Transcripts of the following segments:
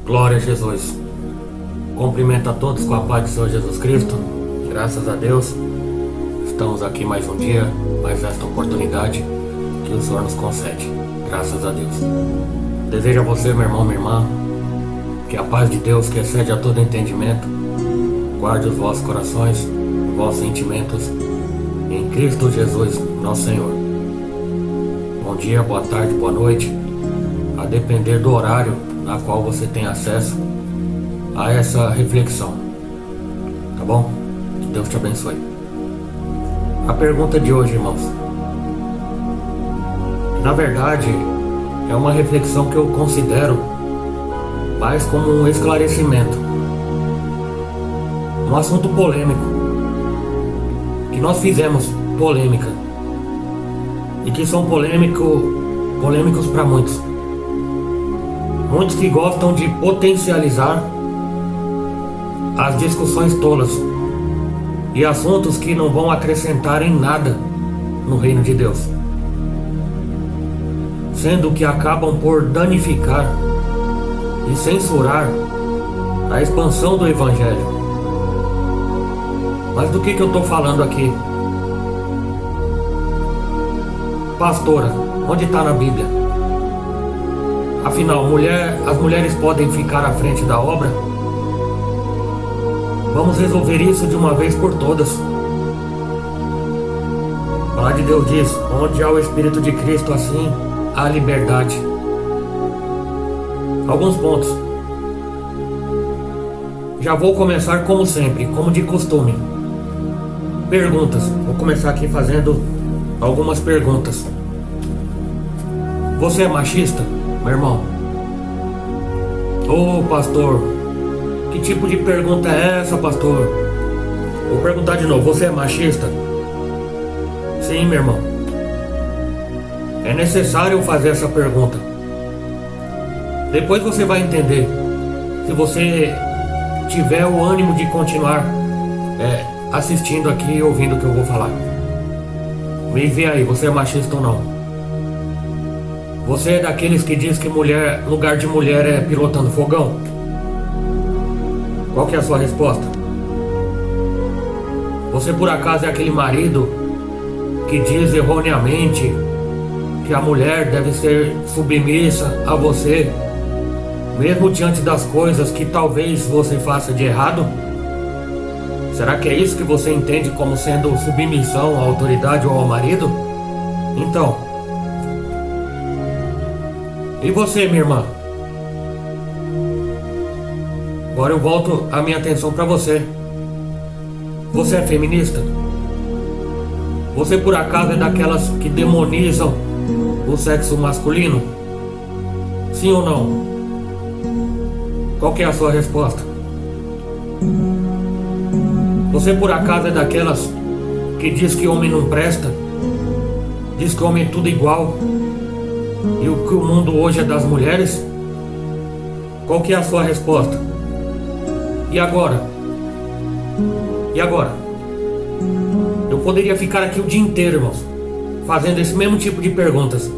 Glória a Jesus. Cumprimento a todos com a paz do Senhor Jesus Cristo. Graças a Deus, estamos aqui mais um dia, mais esta oportunidade que o Senhor nos concede. Graças a Deus. Desejo a você, meu irmão, minha irmã, que a paz de Deus, que excede a todo entendimento, guarde os vossos corações, os vossos sentimentos em Cristo Jesus, nosso Senhor. Bom dia, boa tarde, boa noite, a depender do horário na qual você tem acesso a essa reflexão, tá bom? Que Deus te abençoe. A pergunta de hoje, irmãos, na verdade é uma reflexão que eu considero mais como um esclarecimento, um assunto polêmico, que nós fizemos polêmica e que são polêmicos para muitos. Muitos que gostam de potencializar as discussões tolas e assuntos que não vão acrescentar em nada no reino de Deus, sendo que acabam por danificar e censurar a expansão do Evangelho. Mas do que eu estou falando aqui? Pastora, onde está na Bíblia? Afinal, as mulheres podem ficar à frente da obra? Vamos resolver isso de uma vez por todas. A palavra de Deus diz: onde há o Espírito de Cristo, assim há liberdade. Alguns pontos. Já vou começar como sempre, como de costume. Perguntas. Vou começar aqui fazendo algumas perguntas. Você é machista, meu irmão? Ô pastor, que tipo de pergunta é essa, pastor? Vou perguntar de novo, você é machista? Sim, meu irmão. É necessário fazer essa pergunta. Depois você vai entender. Se você tiver o ânimo de continuar assistindo aqui e ouvindo o que eu vou falar. Me vê aí, você é machista ou não? Você é daqueles que diz que lugar de mulher é pilotando fogão? Qual que é a sua resposta? Você por acaso é aquele marido que diz erroneamente que a mulher deve ser submissa a você, mesmo diante das coisas que talvez você faça de errado? Será que é isso que você entende como sendo submissão à autoridade ou ao marido? Então, e você, minha irmã? Agora eu volto a minha atenção para você. Você é feminista? Você por acaso é daquelas que demonizam o sexo masculino? Sim ou não? Qual que é a sua resposta? Você por acaso é daquelas que diz que homem não presta? Diz que homem é tudo igual? E que o mundo hoje é das mulheres? Qual que é a sua resposta? E agora? E agora? Eu poderia ficar aqui o dia inteiro, irmãos, fazendo esse mesmo tipo de perguntas.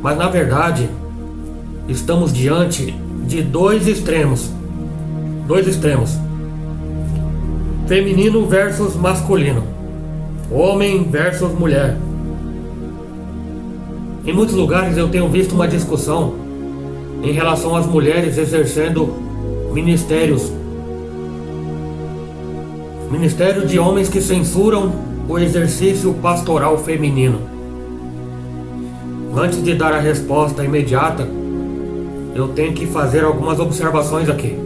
Mas na verdade, estamos diante de dois extremos. Dois extremos. Feminino versus masculino. Homem versus mulher. Em muitos lugares eu tenho visto uma discussão em relação às mulheres exercendo ministérios de homens que censuram o exercício pastoral feminino. Antes de dar a resposta imediata, eu tenho que fazer algumas observações aqui.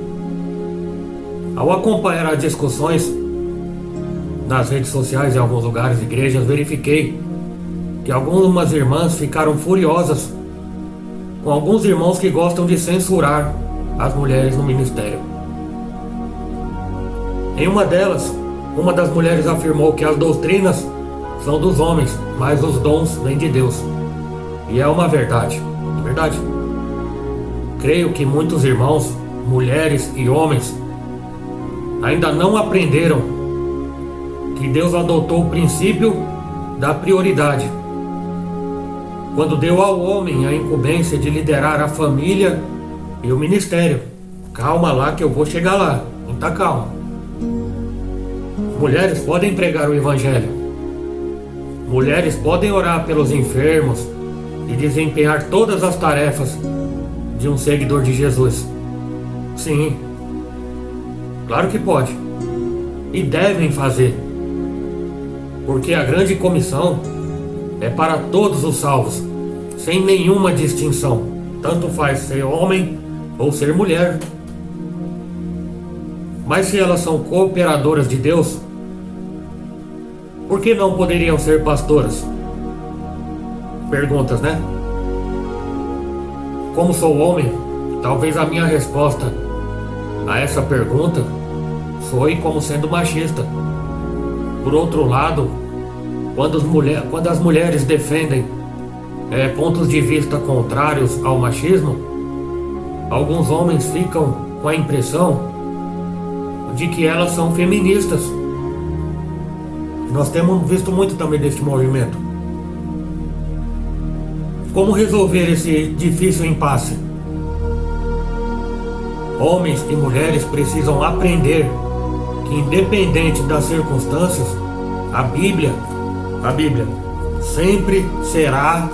Ao acompanhar as discussões nas redes sociais em alguns lugares, igrejas, verifiquei que algumas irmãs ficaram furiosas com alguns irmãos que gostam de censurar as mulheres no ministério. Em uma delas, uma das mulheres afirmou que as doutrinas são dos homens, mas os dons vêm de Deus. E é uma verdade, verdade. Creio que muitos irmãos, mulheres e homens ainda não aprenderam que Deus adotou o princípio da prioridade. quando deu ao homem a incumbência de liderar a família e o ministério. Calma lá que eu vou chegar lá, muita calma. Mulheres podem pregar o evangelho. Mulheres podem orar pelos enfermos e desempenhar todas as tarefas de um seguidor de Jesus. Sim, claro que pode. E devem fazer. Porque a grande comissão é para todos os salvos, sem nenhuma distinção. Tanto faz ser homem ou ser mulher. Mas se elas são cooperadoras de Deus, por que não poderiam ser pastoras? Perguntas, né? Como sou homem, talvez a minha resposta a essa pergunta soe como sendo machista. Por outro lado, quando as mulheres defendem pontos de vista contrários ao machismo, alguns homens ficam com a impressão de que elas são feministas. Nós temos visto muito também deste movimento. Como resolver esse difícil impasse? Homens e mulheres precisam aprender que, independente das circunstâncias, a Bíblia sempre será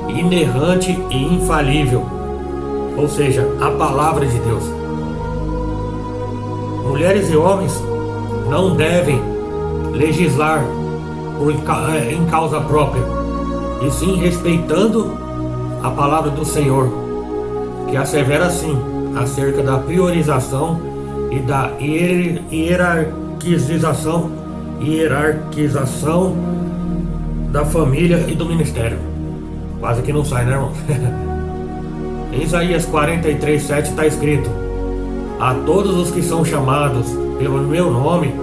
inerrante e infalível, ou seja, a palavra de Deus. Mulheres e homens não devem legislar em causa própria, e sim respeitando a palavra do Senhor, que assevera assim acerca da priorização e da hierarquização da família e do ministério. Quase que não sai, né, irmão? Em Isaías 43:7 está escrito: a todos os que são chamados pelo meu nome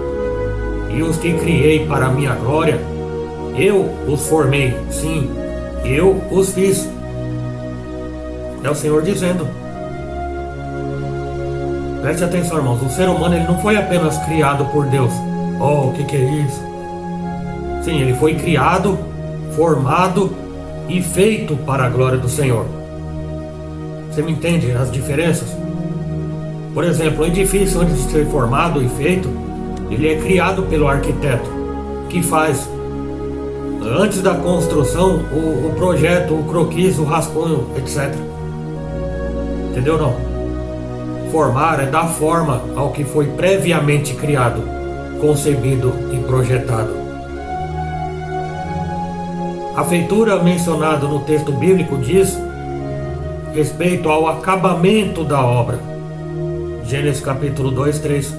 e os que criei para a minha glória, eu os formei, sim, eu os fiz. É o Senhor dizendo. Preste atenção, irmãos, o ser humano ele não foi apenas criado por Deus. Oh, o que é isso? Sim, ele foi criado, formado e feito para a glória do Senhor. Você me entende as diferenças? Por exemplo, o edifício, antes de ser formado e feito, ele é criado pelo arquiteto, que faz, antes da construção, o projeto, o croquis, o rascunho, etc. Entendeu não? Formar é dar forma ao que foi previamente criado, concebido e projetado. A feitura mencionada no texto bíblico diz respeito ao acabamento da obra. Gênesis capítulo 2, 3.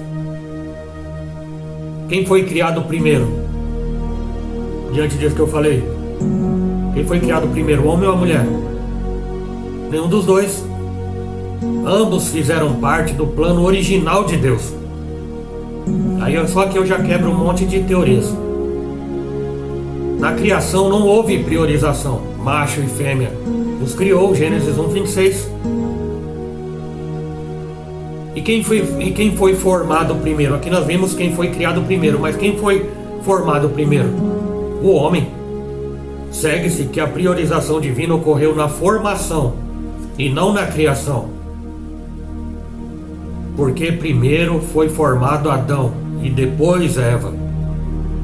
Quem foi criado primeiro? Diante disso que eu falei, quem foi criado primeiro, o homem ou a mulher? Nenhum dos dois. Ambos fizeram parte do plano original de Deus. Aí só que eu já quebro um monte de teorias. Na criação não houve priorização, macho e fêmea. Os criou, Gênesis 1:26. E quem foi formado primeiro? Aqui nós vimos quem foi criado primeiro, mas quem foi formado primeiro? O homem. Segue-se que a priorização divina ocorreu na formação e não na criação. Porque primeiro foi formado Adão e depois Eva.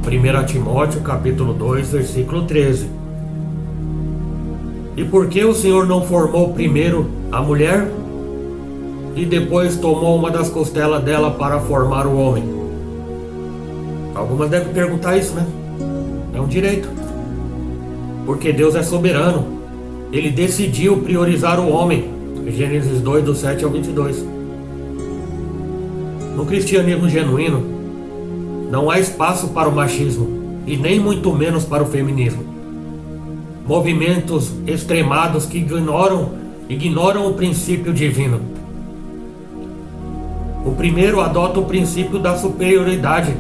1 Timóteo capítulo 2, versículo 13. E por que o Senhor não formou primeiro a mulher e depois tomou uma das costelas dela para formar o homem? Algumas devem perguntar isso, né? É um direito. Porque Deus é soberano. Ele decidiu priorizar o homem. Gênesis 2, do 7 ao 22. No cristianismo genuíno, não há espaço para o machismo e nem muito menos para o feminismo. Movimentos extremados que ignoram o princípio divino. O primeiro adota o princípio da superioridade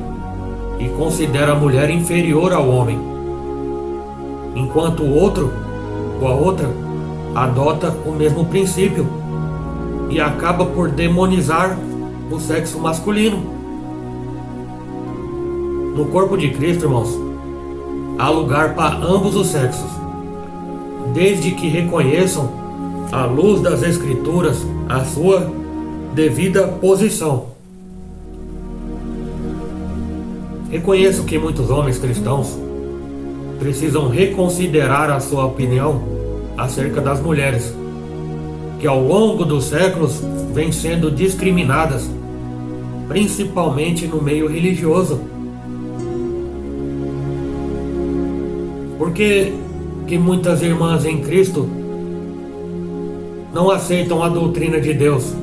e considera a mulher inferior ao homem, enquanto o outro ou a outra adota o mesmo princípio e acaba por demonizar o sexo masculino. No corpo de Cristo, irmãos, há lugar para ambos os sexos. desde que reconheçam, à luz das Escrituras, a sua devida posição. Reconheço que muitos homens cristãos precisam reconsiderar a sua opinião acerca das mulheres, que ao longo dos séculos vêm sendo discriminadas, principalmente no meio religioso. Por que muitas irmãs em Cristo não aceitam a doutrina de Deus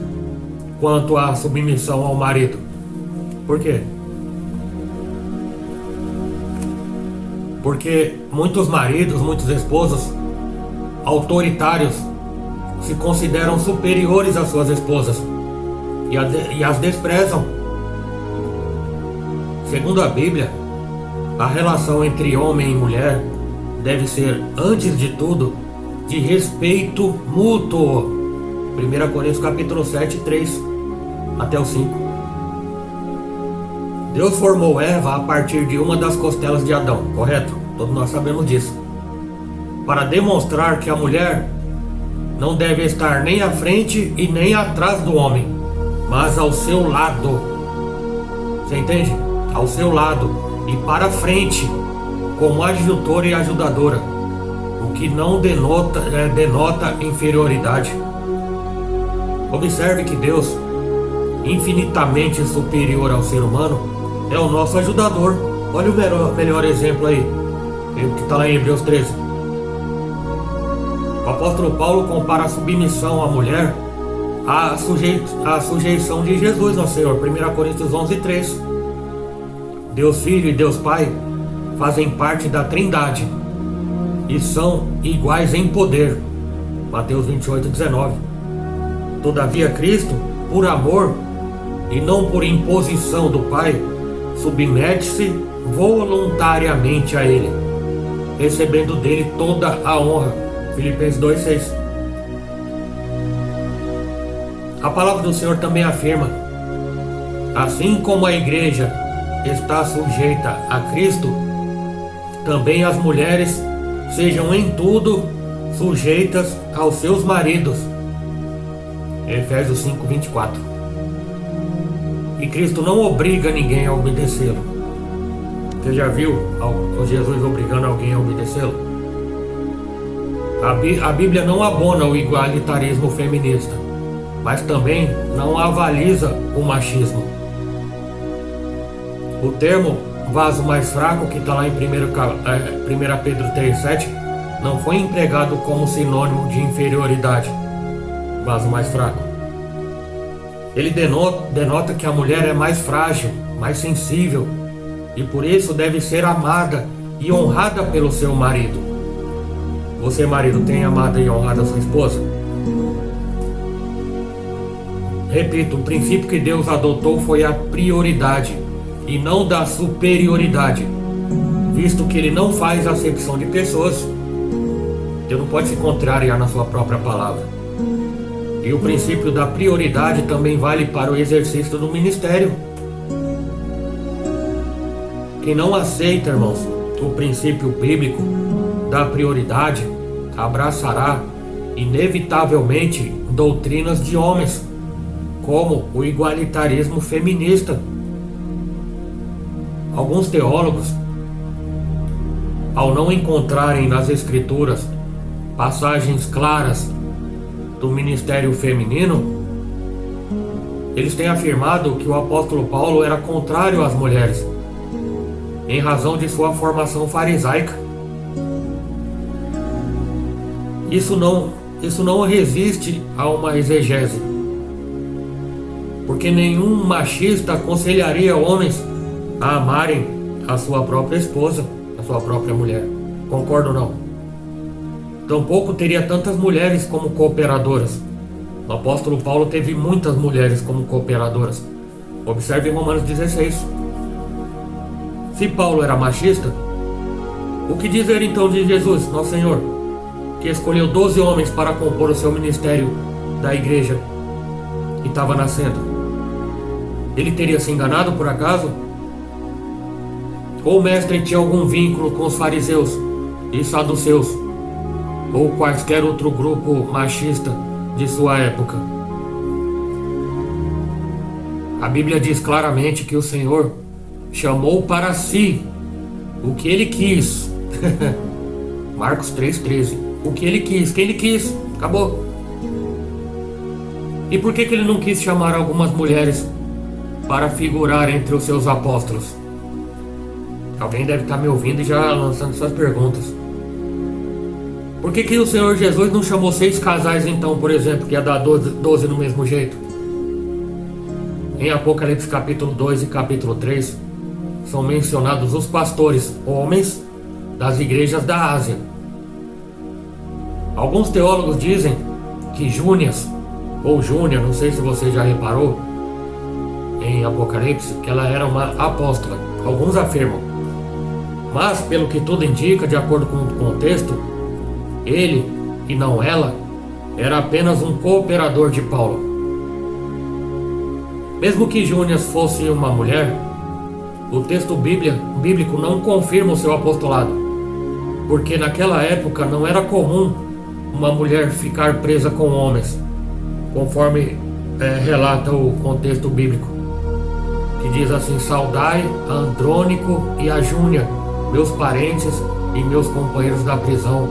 quanto à submissão ao marido? Por quê? Porque muitos maridos, muitos esposos autoritários se consideram superiores às suas esposas e as desprezam. Segundo a Bíblia, a relação entre homem e mulher deve ser, antes de tudo, de respeito mútuo. 1 Coríntios capítulo 7, 3 até o 5. Deus formou Eva a partir de uma das costelas de Adão, correto? Todos nós sabemos disso. Para demonstrar que a mulher não deve estar nem à frente e nem atrás do homem, mas ao seu lado. Você entende? Ao seu lado e para frente, como adjutora e ajudadora, o que não denota inferioridade. Observe que Deus, infinitamente superior ao ser humano, é o nosso ajudador. Olha o melhor exemplo aí, que está lá em Hebreus 13. O apóstolo Paulo compara a submissão à mulher à sujeição de Jesus, nosso Senhor. 1 Coríntios 11, 3. Deus Filho e Deus Pai fazem parte da Trindade e são iguais em poder. Mateus 28, 19. Todavia Cristo, por amor e não por imposição do Pai, submete-se voluntariamente a Ele, recebendo dele toda a honra. Filipenses 2,6. A palavra do Senhor também afirma: assim como a igreja está sujeita a Cristo, também as mulheres sejam em tudo sujeitas aos seus maridos. Efésios 5:24. E Cristo não obriga ninguém a obedecê-lo. Você já viu Jesus obrigando alguém a obedecê-lo? A Bíblia não abona o igualitarismo feminista, mas também não avaliza o machismo. O termo vaso mais fraco, que está lá em 1 Pedro 3,7, não foi empregado como sinônimo de inferioridade. Vaso mais fraco. Ele denota que a mulher é mais frágil, mais sensível, e por isso deve ser amada e honrada pelo seu marido. Você, marido, tem amado e honrado a sua esposa? Repito, o princípio que Deus adotou foi a prioridade e não da superioridade, visto que Ele não faz acepção de pessoas. Deus não pode se contrariar na sua própria palavra. E o princípio da prioridade também vale para o exercício do ministério. Quem não aceita, irmãos, o princípio bíblico da prioridade abraçará inevitavelmente doutrinas de homens, como o igualitarismo feminista. Alguns teólogos, ao não encontrarem nas Escrituras passagens claras do ministério feminino, eles têm afirmado que o apóstolo Paulo era contrário às mulheres, em razão de sua formação farisaica. Isso não resiste a uma exegese, porque nenhum machista aconselharia homens a amarem a sua própria esposa, a sua própria mulher. Concordo ou não? Tampouco teria tantas mulheres como cooperadoras. O apóstolo Paulo teve muitas mulheres como cooperadoras. Observe Romanos 16. Se Paulo era machista, o que dizer então de Jesus, nosso Senhor, que escolheu 12 homens para compor o seu ministério da igreja que estava nascendo? Ele teria se enganado por acaso? Ou o mestre tinha algum vínculo com os fariseus e saduceus ou quaisquer outro grupo machista de sua época. A Bíblia diz claramente que o Senhor chamou para si o que Ele quis. Marcos 3,13. O que Ele quis, quem Ele quis, acabou. E por que Ele não quis chamar algumas mulheres para figurar entre os seus apóstolos? Alguém deve estar me ouvindo e já lançando suas perguntas. Por que o Senhor Jesus não chamou 6 casais então, por exemplo, que ia dar 12 no mesmo jeito? Em Apocalipse capítulo 2 e capítulo 3 são mencionados os pastores, homens das igrejas da Ásia. Alguns teólogos dizem que Júnias, ou Júnia, não sei se você já reparou, em Apocalipse, que ela era uma apóstola. Alguns afirmam. Mas, pelo que tudo indica, de acordo com o contexto, ele, e não ela, era apenas um cooperador de Paulo. Mesmo que Júnias fosse uma mulher, o texto bíblico não confirma o seu apostolado, porque naquela época não era comum uma mulher ficar presa com homens, conforme relata o contexto bíblico, que diz assim: saudai a Andrônico e a Júnia, meus parentes e meus companheiros da prisão,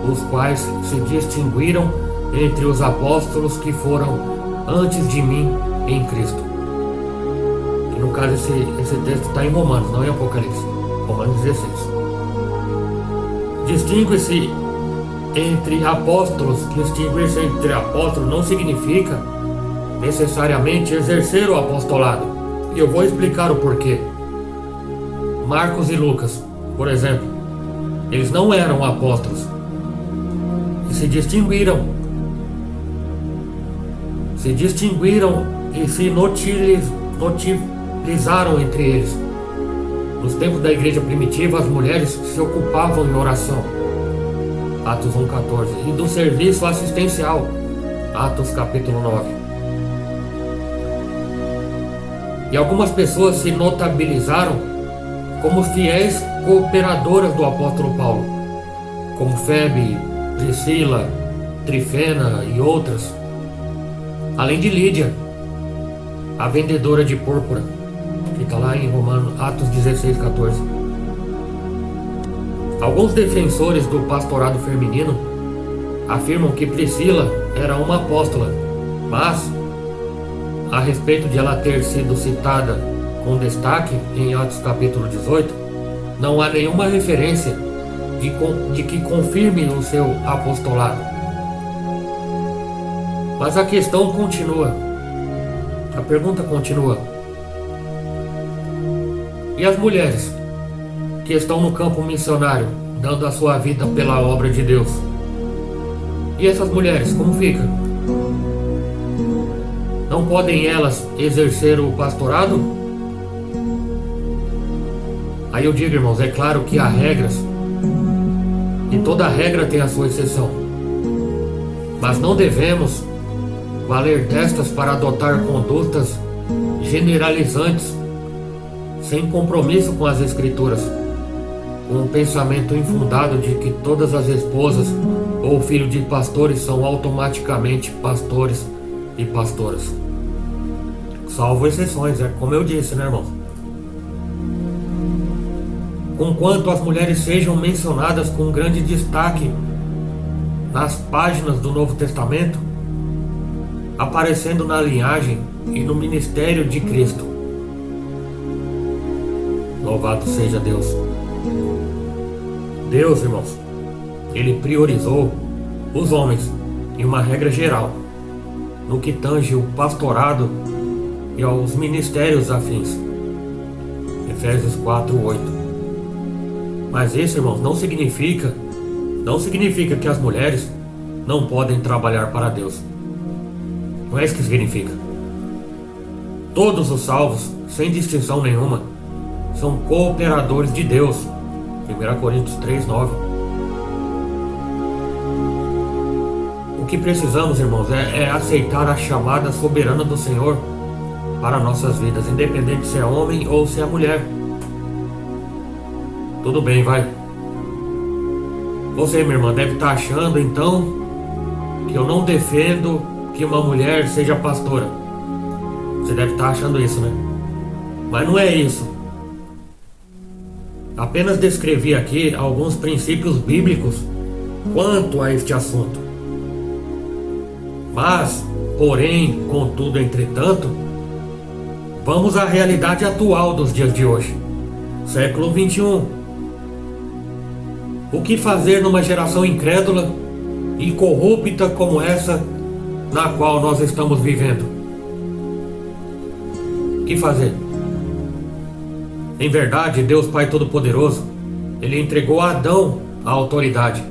os quais se distinguiram entre os apóstolos que foram antes de mim em Cristo. E no caso esse texto está em Romanos, não em Apocalipse. Romanos 16. Distingue-se entre apóstolos. Distinguir-se entre apóstolos não significa necessariamente exercer o apostolado. E eu vou explicar o porquê. Marcos e Lucas, por exemplo, eles não eram apóstolos e se distinguiram e se notabilizaram entre eles. Nos tempos da igreja primitiva, as mulheres se ocupavam em oração, Atos 1,14, e do serviço assistencial, Atos capítulo 9. E algumas pessoas se notabilizaram como fiéis cooperadoras do apóstolo Paulo, como Febe, Priscila, Trifena e outras, além de Lídia, a vendedora de púrpura, que está lá em Romanos, Atos 16,14. Alguns defensores do pastorado feminino afirmam que Priscila era uma apóstola, mas a respeito de ela ter sido citada com destaque em Atos capítulo 18, não há nenhuma referência de que confirme o seu apostolado. Mas a questão continua, a pergunta continua: e as mulheres que estão no campo missionário, dando a sua vida pela obra de Deus? E essas mulheres, como fica? Não podem elas exercer o pastorado? Aí eu digo, irmãos, é claro que há regras, e toda regra tem a sua exceção, mas não devemos valer destas para adotar condutas generalizantes, sem compromisso com as Escrituras, com um pensamento infundado de que todas as esposas ou filhos de pastores são automaticamente pastores e pastoras. Salvo exceções, como eu disse, né, irmãos? Conquanto as mulheres sejam mencionadas com grande destaque nas páginas do Novo Testamento, aparecendo na linhagem e no ministério de Cristo. Louvado seja Deus. Deus, irmãos, Ele priorizou os homens em uma regra geral, no que tange o pastorado e aos ministérios afins. Efésios 4:8. Mas isso, irmãos, não significa que as mulheres não podem trabalhar para Deus. Não é isso que significa. Todos os salvos, sem distinção nenhuma, são cooperadores de Deus. 1 Coríntios 3:9. O que precisamos, irmãos, é aceitar a chamada soberana do Senhor para nossas vidas, independente se é homem ou se é mulher. Tudo bem, vai. Você, minha irmã, deve estar achando então que eu não defendo que uma mulher seja pastora. Você deve estar achando isso, né? Mas não é isso. Apenas descrevi aqui alguns princípios bíblicos quanto a este assunto. Mas, porém, contudo, entretanto, vamos à realidade atual dos dias de hoje, século 21. O que fazer numa geração incrédula e corrupta como essa na qual nós estamos vivendo? O que fazer? Em verdade, Deus Pai Todo-Poderoso, Ele entregou a Adão a autoridade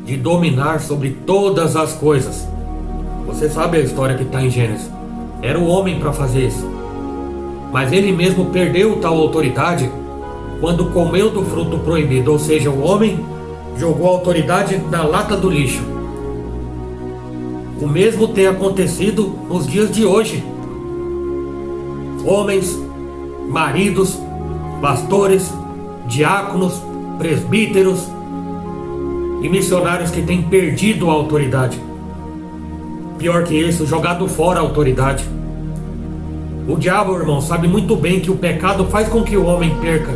de dominar sobre todas as coisas. Você sabe a história que está em Gênesis. Era o homem para fazer isso. Mas ele mesmo perdeu tal autoridade quando comeu do fruto proibido. Ou seja, o homem jogou a autoridade na lata do lixo. O mesmo tem acontecido nos dias de hoje. Homens, maridos, pastores, diáconos, presbíteros e missionários que têm perdido a autoridade. Pior que isso, jogado fora a autoridade. O diabo, irmão, sabe muito bem que o pecado faz com que o homem perca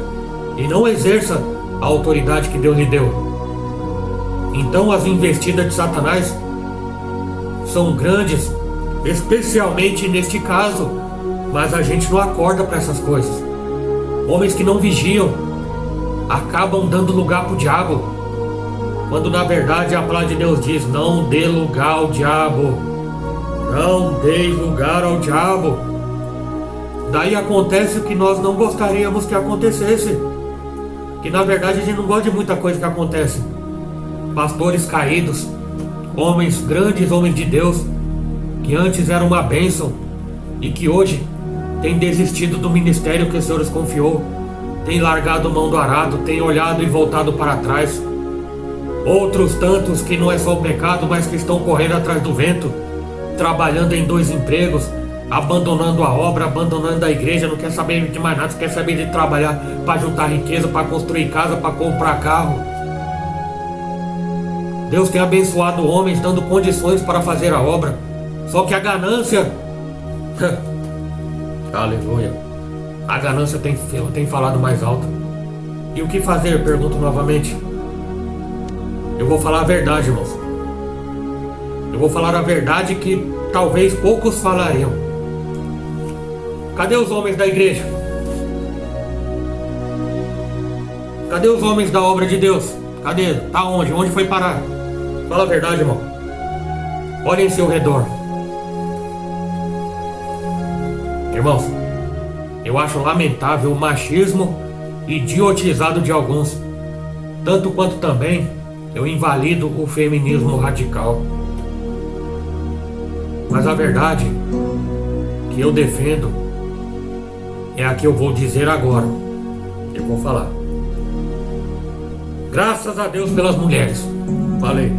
e não exerça a autoridade que Deus lhe deu. Então as investidas de Satanás são grandes, especialmente neste caso, mas a gente não acorda para essas coisas. Homens que não vigiam acabam dando lugar para o diabo, quando na verdade a palavra de Deus diz: não dê lugar ao diabo, não dê lugar ao diabo. Daí acontece o que nós não gostaríamos que acontecesse, que na verdade a gente não gosta de muita coisa que acontece. Pastores caídos, homens grandes, homens de Deus, que antes eram uma bênção e que hoje têm desistido do ministério que o Senhor os confiou, têm largado mão do arado, têm olhado e voltado para trás. Outros tantos que não é só o pecado, mas que estão correndo atrás do vento, trabalhando em 2 empregos, abandonando a obra, abandonando a igreja, não quer saber de mais nada, quer saber de trabalhar para juntar riqueza, para construir casa, para comprar carro. Deus tem abençoado homens, dando condições para fazer a obra, só que a ganância aleluia, a ganância tem falado mais alto. E o que fazer? Pergunto novamente. Eu vou falar a verdade, irmãos. Eu vou falar a verdade que talvez poucos falariam. Cadê os homens da igreja? Cadê os homens da obra de Deus? Cadê? Tá onde? Onde foi parar? Fala a verdade, irmão. Olhem em seu redor. Irmãos, eu acho lamentável o machismo idiotizado de alguns, tanto quanto também eu invalido o feminismo radical. Mas a verdade que eu defendo é a que eu vou dizer agora. Eu vou falar. Graças a Deus pelas mulheres. Falei.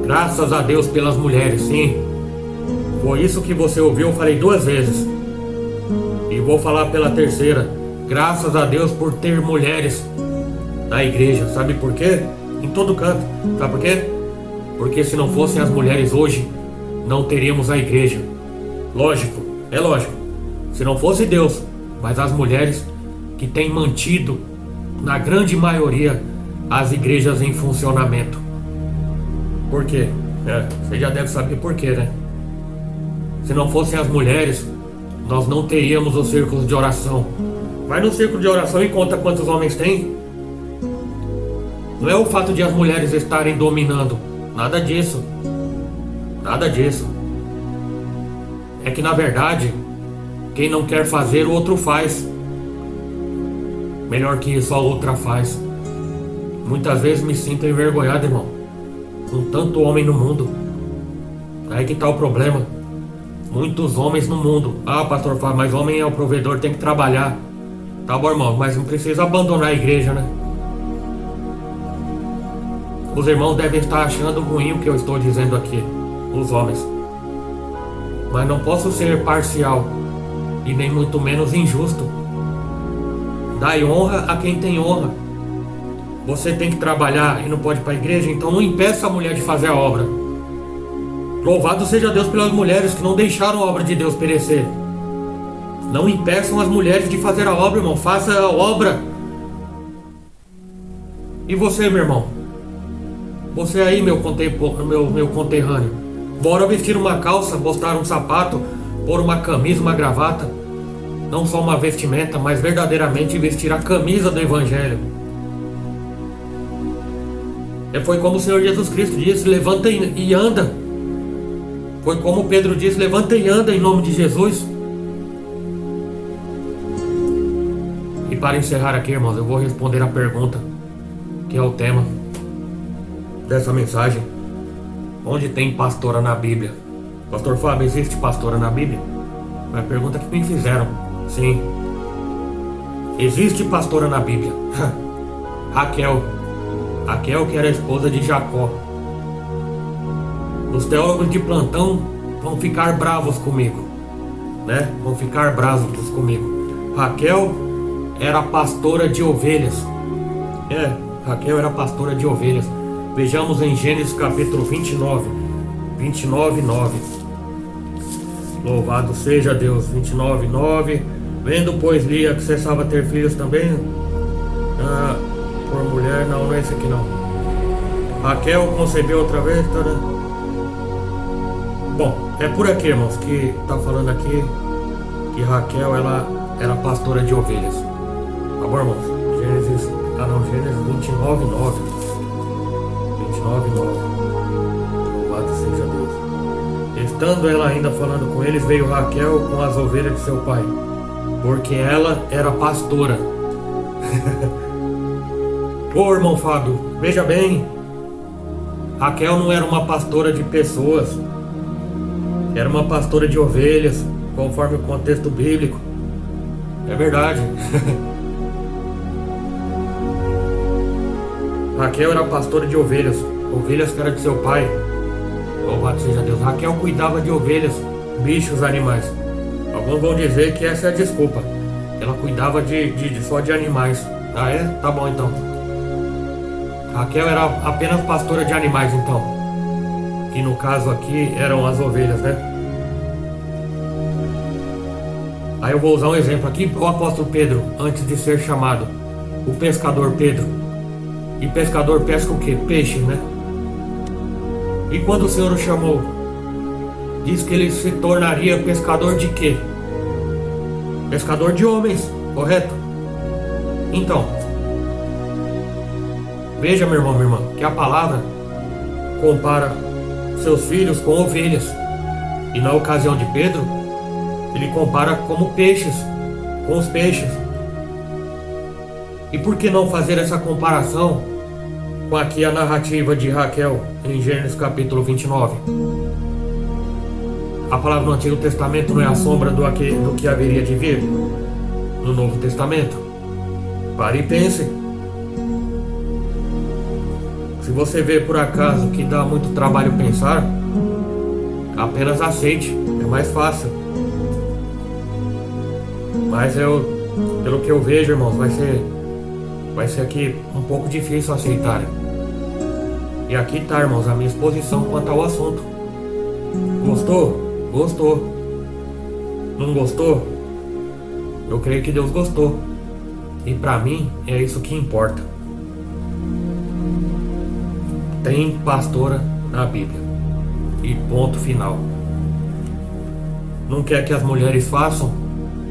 Graças a Deus pelas mulheres, sim. Foi isso que você ouviu, eu falei 2 vezes. E vou falar pela terceira. Graças a Deus por ter mulheres na igreja. Sabe por quê? Em todo canto. Sabe por quê? Porque se não fossem as mulheres hoje, não teríamos a igreja. Lógico, é lógico. Se não fosse Deus, mas as mulheres que têm mantido, na grande maioria, as igrejas em funcionamento. Por quê? Você já deve saber por quê, né? Se não fossem as mulheres, nós não teríamos os círculos de oração. Vai no círculo de oração e conta quantos homens tem. Não é o fato de as mulheres estarem dominando. Nada disso. Nada disso. É que na verdade, quem não quer fazer, o outro faz. Melhor que isso, a outra faz. Muitas vezes me sinto envergonhado, irmão, com tanto homem no mundo. Aí que tá o problema. Muitos homens no mundo. Ah, pastor Fábio, mas homem é o provedor, tem que trabalhar. Tá bom, irmão, mas não precisa abandonar a igreja, né? Os irmãos devem estar achando ruim o que eu estou dizendo aqui, os homens. Mas não posso ser parcial e nem muito menos injusto. Dai honra a quem tem honra. você tem que trabalhar e não pode ir para a igreja, então não impeça a mulher de fazer a obra. Louvado seja Deus pelas mulheres que não deixaram a obra de Deus perecer. Não impeçam as mulheres de fazer a obra, irmão. Faça a obra. E você, meu irmão? Você aí, meu conterrâneo. Bora vestir uma calça, botar um sapato, pôr uma camisa, uma gravata. Não só uma vestimenta, mas verdadeiramente vestir a camisa do Evangelho. Foi como o Senhor Jesus Cristo disse: levanta e anda. Foi como Pedro disse: levanta e anda em nome de Jesus. E para encerrar aqui, irmãos, eu vou responder a pergunta, que é o tema dessa mensagem. Onde tem pastora na Bíblia? Pastor Fábio, existe pastora na Bíblia? Foi a pergunta que me fizeram. Sim, existe pastora na Bíblia. Raquel, que era a esposa de Jacó. Os teólogos de plantão vão ficar bravos comigo, né? Vão ficar bravos comigo. Raquel era pastora de ovelhas. Raquel era pastora de ovelhas. Vejamos em Gênesis capítulo 29, 9. Louvado seja Deus. 29, 9. Vendo, pois, Lia que cessava ter filhos também, por mulher, não é esse aqui não. Raquel concebeu outra vez, Bom, é por aqui, irmãos, que tá falando aqui que Raquel, ela era pastora de ovelhas. Tá bom, irmãos? Gênesis 29, 9. 29, 9. Louvado seja Deus. Estando ela ainda falando com eles, veio Raquel com as ovelhas de seu pai, porque ela era pastora. Ô, irmão Fábio, veja bem, Raquel não era uma pastora de pessoas, era uma pastora de ovelhas, conforme o contexto bíblico. É verdade. Raquel era pastora de ovelhas, ovelhas que era de seu pai. Louvado seja Deus. Raquel cuidava de ovelhas, bichos, animais. Alguns vão dizer que essa é a desculpa. Ela cuidava só de animais. Ah, é? Tá bom então. Raquel era apenas pastora de animais, então. Que no caso aqui eram as ovelhas, né? Aí eu vou usar um exemplo aqui. O apóstolo Pedro, antes de ser chamado, o pescador Pedro. E pescador pesca o quê? Peixe, né? E quando o Senhor o chamou, diz que ele se tornaria pescador de quê? Pescador de homens, correto? Então, veja, meu irmão, minha irmã, que a palavra compara seus filhos com ovelhas. E na ocasião de Pedro, ele compara como peixes, com os peixes. E por que não fazer essa comparação com aqui a narrativa de Raquel em Gênesis capítulo 29? A palavra no Antigo Testamento não é a sombra do que haveria de vir no Novo Testamento? Pare e pense. Se você vê por acaso que dá muito trabalho pensar, apenas aceite, é mais fácil. Mas pelo que eu vejo, irmãos, vai ser aqui um pouco difícil aceitar. E aqui tá, irmãos, a minha exposição quanto ao assunto. Gostou? Gostou. Não gostou? Eu creio que Deus gostou. E pra mim é isso que importa. Tem pastora na Bíblia. E ponto final. Não quer que as mulheres façam?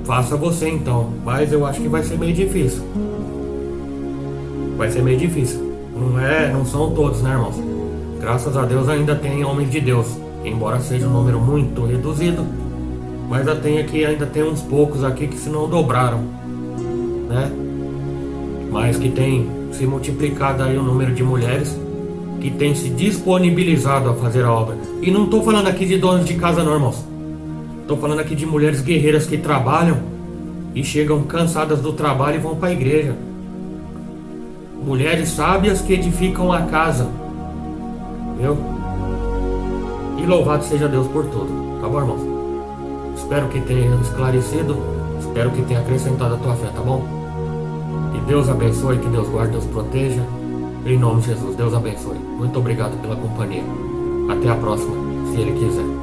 Faça você então. Mas eu acho que vai ser meio difícil. Vai ser meio difícil. Não são todos, né, irmãos? Graças a Deus ainda tem homens de Deus. Embora seja um número muito reduzido, mas ainda tem uns poucos aqui que se não dobraram, né? Mas que tem se multiplicado aí o número de mulheres que tem se disponibilizado a fazer a obra. E não estou falando aqui de donos de casa não, irmãos. Estou falando aqui de mulheres guerreiras que trabalham e chegam cansadas do trabalho e vão para a igreja. Mulheres sábias que edificam a casa. Viu? E louvado seja Deus por tudo. Tá bom, irmãos? Espero que tenha esclarecido. Espero que tenha acrescentado a tua fé, tá bom? Que Deus abençoe, que Deus guarde, Deus proteja. Em nome de Jesus, Deus abençoe. Muito obrigado pela companhia. Até a próxima, se Ele quiser.